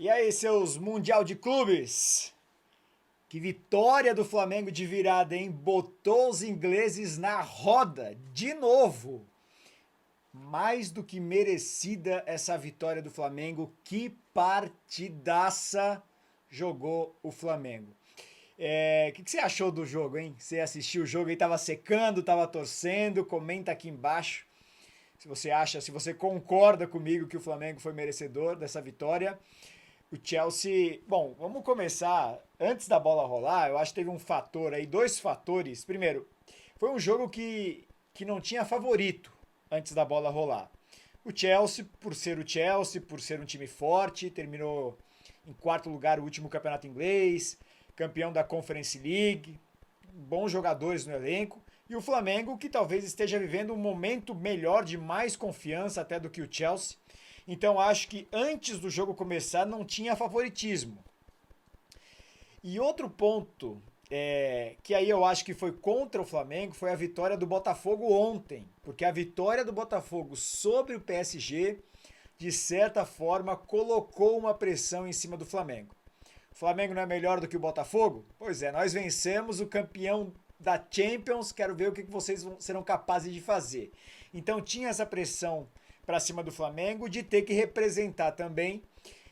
E aí, seus Mundial de Clubes? Que vitória do Flamengo de virada, hein? Botou os ingleses na roda, de novo. Mais do que merecida essa vitória do Flamengo. Que partidaça jogou o Flamengo. O que você achou do jogo, hein? Você assistiu o jogo e tava secando, tava torcendo? Comenta aqui embaixo se você acha, se você concorda comigo que o Flamengo foi merecedor dessa vitória. O Chelsea, bom, vamos começar antes da bola rolar. Eu acho que teve um fator aí, dois fatores. Primeiro, foi um jogo que não tinha favorito antes da bola rolar. O Chelsea, por ser um time forte, terminou em quarto lugar o último campeonato inglês, campeão da Conference League, bons jogadores no elenco. E o Flamengo, que talvez esteja vivendo um momento melhor, de mais confiança até do que o Chelsea. Então acho que antes do jogo começar não tinha favoritismo. E outro ponto, que aí eu acho que foi contra o Flamengo, foi a vitória do Botafogo ontem. Porque a vitória do Botafogo sobre o PSG, de certa forma, colocou uma pressão em cima do Flamengo. O Flamengo não é melhor do que o Botafogo? Pois é, nós vencemos o campeão da Champions, quero ver o que vocês serão capazes de fazer. Então tinha essa pressão para cima do Flamengo de ter que representar também,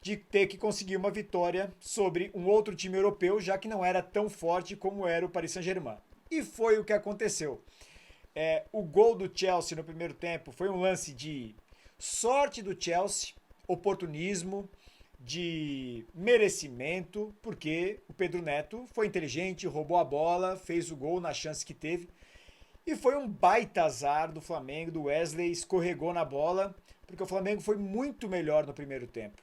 de ter que conseguir uma vitória sobre um outro time europeu, já que não era tão forte como era o Paris Saint-Germain. E foi o que aconteceu. O gol do Chelsea no primeiro tempo foi um lance de sorte do Chelsea, oportunismo, de merecimento, porque o Pedro Neto foi inteligente, roubou a bola, fez o gol na chance que teve. E foi um baita azar do Flamengo, do Wesley, escorregou na bola, porque o Flamengo foi muito melhor no primeiro tempo.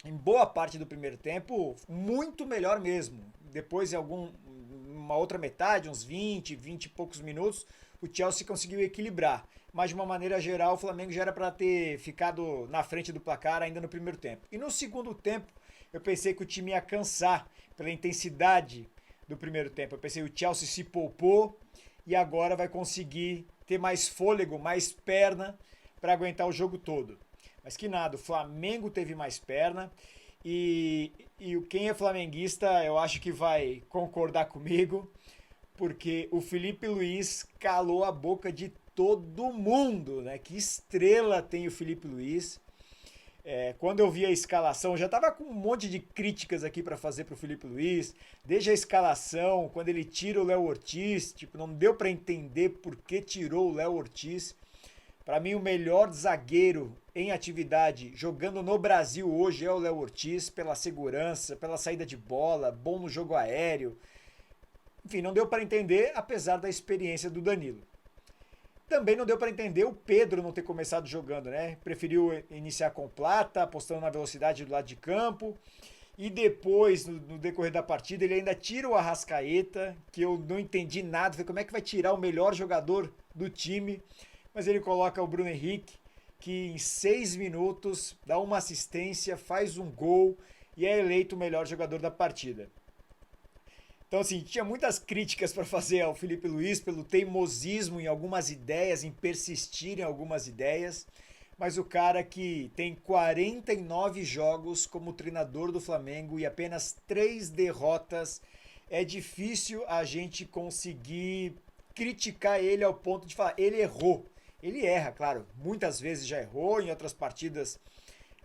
Em boa parte do primeiro tempo, muito melhor mesmo. Depois, em uma outra metade, uns 20 e poucos minutos, o Chelsea conseguiu equilibrar. Mas de uma maneira geral, o Flamengo já era para ter ficado na frente do placar ainda no primeiro tempo. E no segundo tempo, eu pensei que o time ia cansar pela intensidade do primeiro tempo. Eu pensei que o Chelsea se poupou e agora vai conseguir ter mais fôlego, mais perna para aguentar o jogo todo. Mas que nada, o Flamengo teve mais perna e quem é flamenguista eu acho que vai concordar comigo, porque o Felipe Luiz calou a boca de todo mundo, né? Que estrela tem o Felipe Luiz. Quando eu vi a escalação, eu já tava com um monte de críticas aqui para fazer pro Felipe Luiz, desde a escalação, quando ele tira o Léo Ortiz, tipo, não deu para entender por que tirou o Léo Ortiz. Para mim, o melhor zagueiro em atividade jogando no Brasil hoje é o Léo Ortiz, pela segurança, pela saída de bola, bom no jogo aéreo. Enfim, não deu para entender, apesar da experiência do Danilo. Também não deu para entender o Pedro não ter começado jogando, né? Preferiu iniciar com Plata, apostando na velocidade do lado de campo. E depois, no decorrer da partida, ele ainda tira o Arrascaeta, que eu não entendi nada. Falei, como é que vai tirar o melhor jogador do time? Mas ele coloca o Bruno Henrique, que em 6 minutos dá uma assistência, faz um gol e é eleito o melhor jogador da partida. Então, assim, tinha muitas críticas para fazer ao Felipe Luiz pelo teimosismo em algumas ideias, em persistir em algumas ideias. Mas o cara que tem 49 jogos como treinador do Flamengo e apenas 3 derrotas, é difícil a gente conseguir criticar ele ao ponto de falar, ele errou. Ele erra, claro, muitas vezes já errou, em outras partidas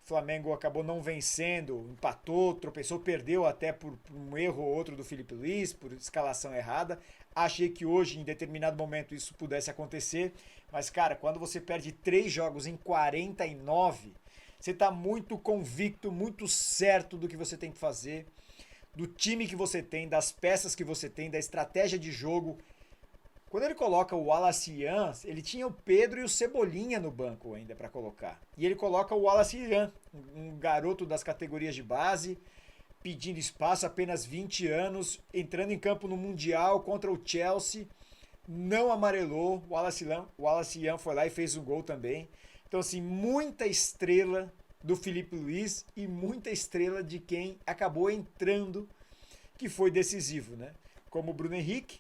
o Flamengo acabou não vencendo, empatou, tropeçou, perdeu até por um erro ou outro do Felipe Luiz, por escalação errada. Achei que hoje, em determinado momento, isso pudesse acontecer. Mas, cara, quando você perde 3 jogos em 49, você está muito convicto, muito certo do que você tem que fazer, do time que você tem, das peças que você tem, da estratégia de jogo. Quando ele coloca o Wallace Ian, ele tinha o Pedro e o Cebolinha no banco ainda para colocar. E ele coloca o Wallace Ian, um garoto das categorias de base, pedindo espaço, apenas 20 anos, entrando em campo no Mundial contra o Chelsea, não amarelou, o Wallace Ian foi lá e fez um gol também. Então, assim, muita estrela do Felipe Luiz e muita estrela de quem acabou entrando, que foi decisivo, né? Como o Bruno Henrique,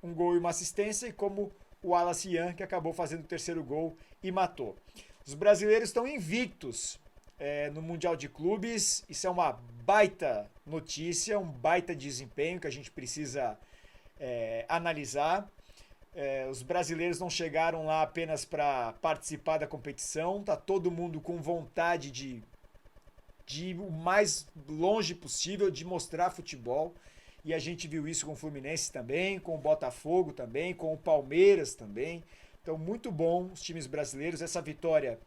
um gol e uma assistência, e como o Wallace Ian, que acabou fazendo o terceiro gol e matou. Os brasileiros estão invictos no Mundial de Clubes. Isso é uma baita notícia, um baita desempenho que a gente precisa analisar. Os brasileiros não chegaram lá apenas para participar da competição, tá todo mundo com vontade de ir o mais longe possível, de mostrar futebol. E a gente viu isso com o Fluminense também, com o Botafogo também, com o Palmeiras também. Então, muito bom os times brasileiros. Essa vitória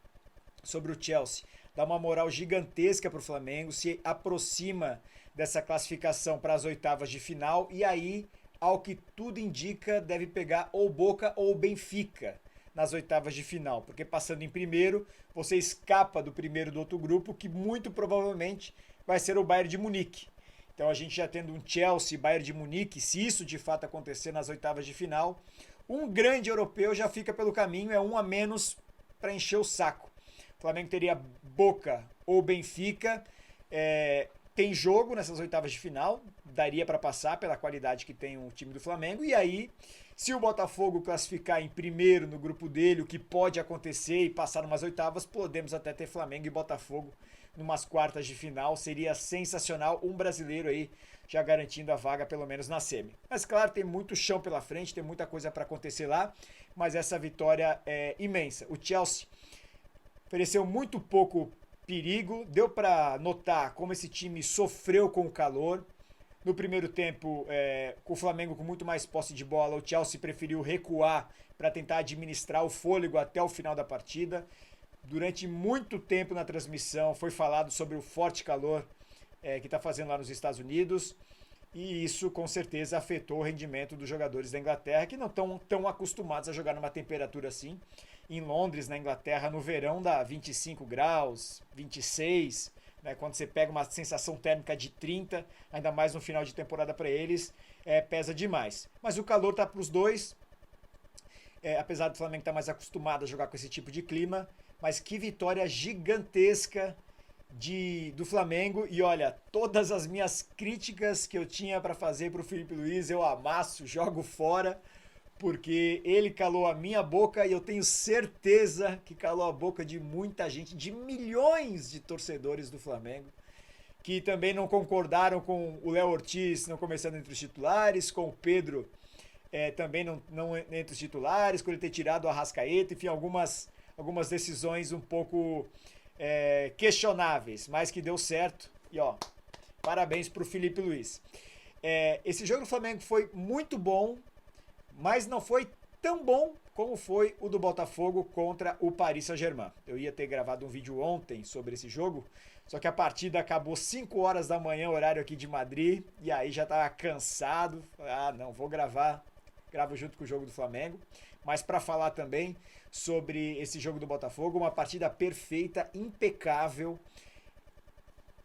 sobre o Chelsea dá uma moral gigantesca para o Flamengo, se aproxima dessa classificação para as oitavas de final e aí, ao que tudo indica, deve pegar ou Boca ou Benfica nas oitavas de final, porque passando em primeiro, você escapa do primeiro do outro grupo, que muito provavelmente vai ser o Bayern de Munique. Então a gente já tendo um Chelsea, Bayern de Munique, se isso de fato acontecer nas oitavas de final, um grande europeu já fica pelo caminho, é um a menos para encher o saco. O Flamengo teria Boca ou Benfica, tem jogo nessas oitavas de final, daria para passar pela qualidade que tem o time do Flamengo, e aí, se o Botafogo classificar em primeiro no grupo dele, o que pode acontecer e passar umas oitavas, podemos até ter Flamengo e Botafogo numas quartas de final, seria sensacional, um brasileiro aí já garantindo a vaga pelo menos na semi. Mas claro, tem muito chão pela frente, tem muita coisa para acontecer lá, mas essa vitória é imensa. O Chelsea ofereceu muito pouco perigo, deu para notar como esse time sofreu com o calor. No primeiro tempo, com o Flamengo com muito mais posse de bola, o Chelsea preferiu recuar para tentar administrar o fôlego até o final da partida. Durante muito tempo na transmissão foi falado sobre o forte calor que está fazendo lá nos Estados Unidos, e isso com certeza afetou o rendimento dos jogadores da Inglaterra, que não estão tão acostumados a jogar numa temperatura assim. Em Londres, na Inglaterra, no verão dá 25 graus, 26, né? Quando você pega uma sensação térmica de 30, ainda mais no final de temporada para eles, pesa demais. Mas o calor tá para os dois, apesar do Flamengo estar mais acostumado a jogar com esse tipo de clima, mas que vitória gigantesca do Flamengo. E olha, todas as minhas críticas que eu tinha para fazer para o Felipe Luiz, eu amasso, jogo fora, porque ele calou a minha boca e eu tenho certeza que calou a boca de muita gente, de milhões de torcedores do Flamengo, que também não concordaram com o Léo Ortiz não começando entre os titulares, com o Pedro também não entre os titulares, com ele ter tirado o Arrascaeta, enfim, algumas decisões um pouco questionáveis, mas que deu certo. E ó, parabéns pro Felipe Luiz. Esse jogo do Flamengo foi muito bom, mas não foi tão bom como foi o do Botafogo contra o Paris Saint-Germain. Eu ia ter gravado um vídeo ontem sobre esse jogo, só que a partida acabou 5 horas da manhã, horário aqui de Madrid, e aí já tava cansado. Não, vou gravar, gravo junto com o jogo do Flamengo, mas para falar também sobre esse jogo do Botafogo, uma partida perfeita, impecável.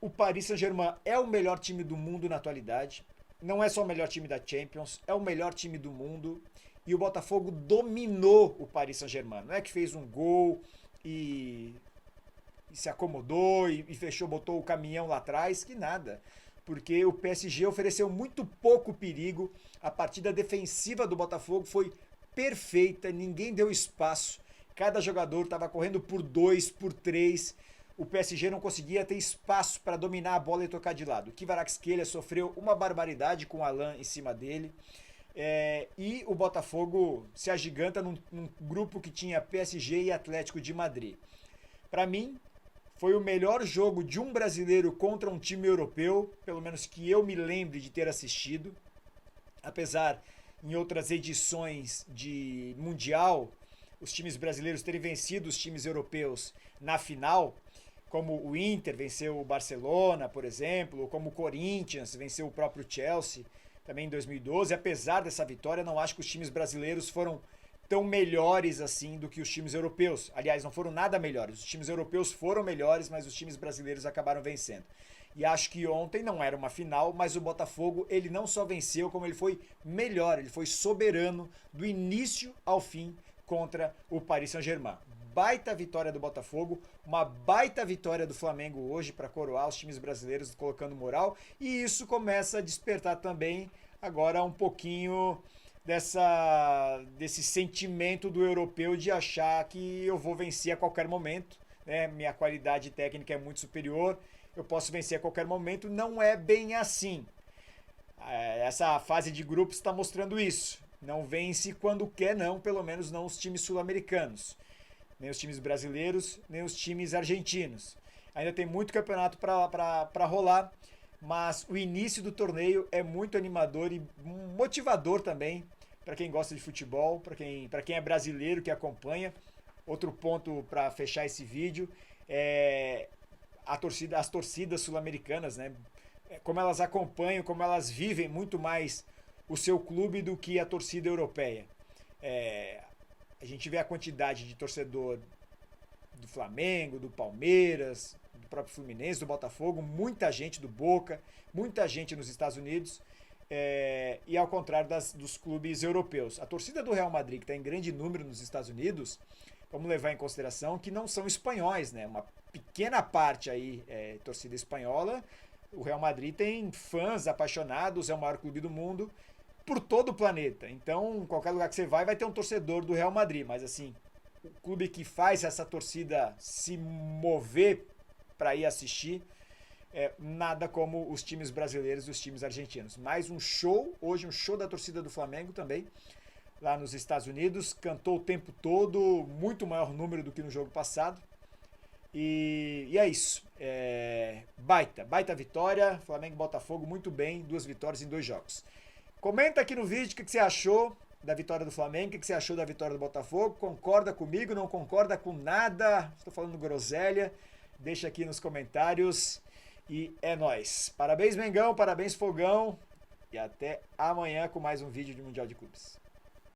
O Paris Saint-Germain é o melhor time do mundo na atualidade. Não é só o melhor time da Champions, é o melhor time do mundo. E o Botafogo dominou o Paris Saint-Germain. Não é que fez um gol e se acomodou e fechou, botou o caminhão lá atrás, que nada. Porque o PSG ofereceu muito pouco perigo. A partida defensiva do Botafogo foi perfeita, ninguém deu espaço. Cada jogador estava correndo por 2, por 3. O PSG não conseguia ter espaço para dominar a bola e tocar de lado. O Kvaratskhelia sofreu uma barbaridade com o Alan em cima dele. E o Botafogo se agiganta num grupo que tinha PSG e Atlético de Madrid. Para mim, foi o melhor jogo de um brasileiro contra um time europeu, pelo menos que eu me lembre de ter assistido. Apesar, em outras edições de Mundial, os times brasileiros terem vencido os times europeus na final, como o Inter venceu o Barcelona, por exemplo, ou como o Corinthians venceu o próprio Chelsea, também em 2012. Apesar dessa vitória, não acho que os times brasileiros foram tão melhores assim do que os times europeus. Aliás, não foram nada melhores. Os times europeus foram melhores, mas os times brasileiros acabaram vencendo. E acho que ontem não era uma final, mas o Botafogo, ele não só venceu, como ele foi melhor, ele foi soberano do início ao fim contra o Paris Saint-Germain. Baita vitória do Botafogo, uma baita vitória do Flamengo hoje para coroar os times brasileiros colocando moral, e isso começa a despertar também agora um pouquinho desse sentimento do europeu de achar que eu vou vencer a qualquer momento, né, minha qualidade técnica é muito superior, eu posso vencer a qualquer momento. Não é bem assim. Essa fase de grupos está mostrando isso. Não vence quando quer, não, pelo menos não os times sul-americanos, nem os times brasileiros, nem os times argentinos. Ainda tem muito campeonato para rolar, mas o início do torneio é muito animador e motivador também para quem gosta de futebol, para quem é brasileiro que acompanha. Outro ponto para fechar esse vídeo é as torcidas sul-americanas, né? Como elas acompanham, como elas vivem muito mais o seu clube do que a torcida europeia. A gente vê a quantidade de torcedor do Flamengo, do Palmeiras, do próprio Fluminense, do Botafogo, muita gente do Boca, muita gente nos Estados Unidos, e ao contrário dos clubes europeus. A torcida do Real Madrid, que está em grande número nos Estados Unidos, vamos levar em consideração que não são espanhóis, né? Uma pequena parte aí torcida espanhola. O Real Madrid tem fãs apaixonados, é o maior clube do mundo, por todo o planeta. Então, qualquer lugar que você vai ter um torcedor do Real Madrid. Mas assim, o clube que faz essa torcida se mover para ir assistir, nada como os times brasileiros e os times argentinos. Mais um show, hoje um show da torcida do Flamengo também, lá nos Estados Unidos. Cantou o tempo todo, muito maior número do que no jogo passado. E é isso. Baita vitória. Flamengo e Botafogo, muito bem. 2 vitórias em 2 jogos. Comenta aqui no vídeo o que você achou da vitória do Flamengo, o que você achou da vitória do Botafogo. Concorda comigo, não concorda com nada? Estou falando groselha. Deixa aqui nos comentários. E é nóis. Parabéns, Mengão. Parabéns, Fogão. E até amanhã com mais um vídeo de Mundial de Clubes.